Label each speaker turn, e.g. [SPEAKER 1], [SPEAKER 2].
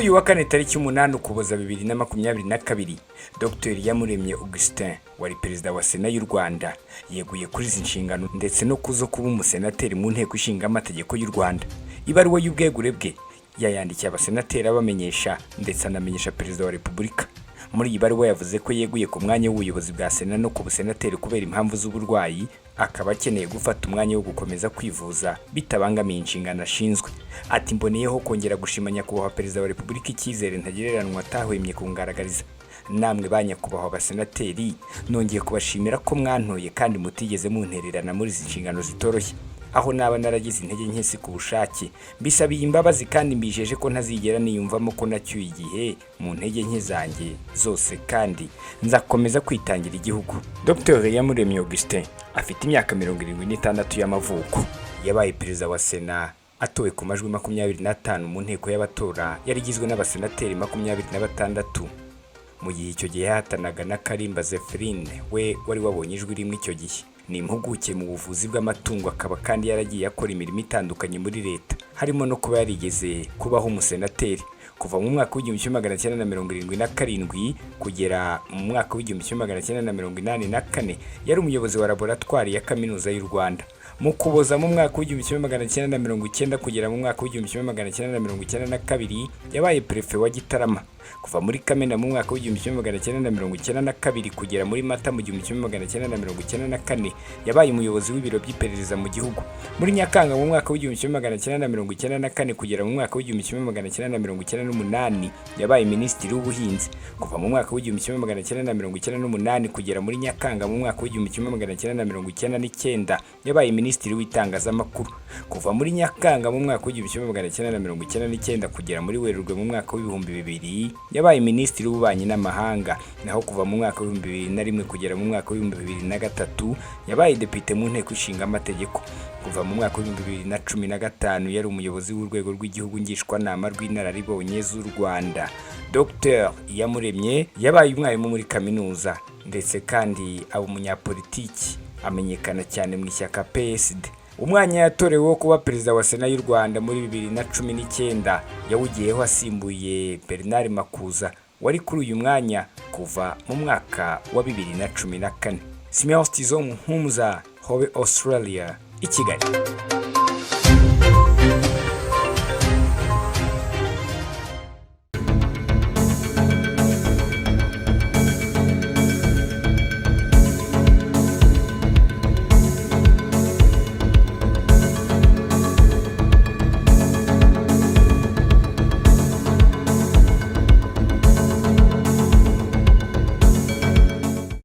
[SPEAKER 1] kuri uyu wa kane tariki 8 Ukuboza 2022 Dr Iyamuremye Augustin wari Perezida wa Sena y'u Rwanda yeguye kuri izi nshingano ndetse no kuzo kuba umusenateri mu nteko ishinga amategeko y'u Rwanda. Ibaruwa y'ubwegure bwe yayandikiye abasenateri abamenyesha ndetse anamenyesha Perezida wa Repubulika. Muri iyi baruwa yavuze ko yeguye ku mwanya w'ubuyobozi bwa Sena no ku busenateri kubera impamvu z'uburwayi, akaba akeneye gufata umwanya wo gukomeza kwivuza bitabangamiye inshingano ashinzwe. Ati mboneyeho kongera gushima nyakubahwa Perezida wa Repubulika icyizere ntagereranwa atahwemye kungaragariza. Namwe banyakubahwa abasenateri, nongeye kubashimira ko mwantoye kandi mutigeze muntererana muri izi nshingano zitoroshye. Aho naba naragize intege nke si ku bushake, mbisabiye imbabazi kandi mbijeje ko ntazigera niyumvamo ko nacyuye igihe mu ntege nke zanjye zose, kandi nzakomeza kwitangira igihugu. Dr Iyamuremye Augustin afite imyaka 76 y'amavuko. Yabaye Perezida wa Sena atowe ku majwi 25 mu nteko y'abatora yari igizwe n'abasenateri 26. Mu gihe icyo gihe hatanaga na Karimba Zephirine we wari wabonye ijwi rimwe icyo gihe. Ni impuguke mu buvuzi bw'amatungo, akaba kandi yaragiye akora imirimo itandukanye muri leta, harimo no kuba yarigeze kubaho umusenateri kuva mu mwaka w'1977 kugera mu mwaka w'1984. Yari umuyobozi wa laboratwari ya kaminuza y'u Rwanda. Mu Kuboza mu mwaka w'1990 kugera mu mwaka w'1992 yabaye prefe wa Gitarama. Kuva muri Kamena mu mwaka w'1992 kugera muri Mata mu 1994 yabaye umuyobozi w'ibiro by'iperereza mu gihugu. Muri Nyakanga mu mwaka w'1994 kugera mu mwaka w'1998 yabaye minisitiri w'ubuhinzi. Kuva mu mwaka w'1998 kugera muri Nyakanga mu mwaka w'1999 yabaye minisitiri w'itangazamakuru. Kuva muri Nyakanga mu mwaka w'1999 kugera muri Werurwe mu mwaka w'2000 yabaye minisitiri w'ububanyi n'amahanga. Naho kuva mu mwaka w'2001 kugera mu mwaka w'2003 yabaye depite mu nteko ishinga amategeko. Kuva mu mwaka w'2015 yari umuyobozi w'urwego rw'igihugu ngishwanama rw'inararibonye z'u Rwanda. Dr Iyamuremye yabaye umwarimu muri kaminuza ndetse kandi aba umunyapolitiki, amenyekana cyane mu ishyaka PSD. Umwanya yatorewe wo kuba Perezida wa Sena y'u Rwanda muri 2019 yawugiyeho asimbuye Bernard Makuza wari kuri uyu mwanya kuva mu mwaka wa 2014. Simeon Stizo Muhumuza, Hobe, Australia, i Kigali.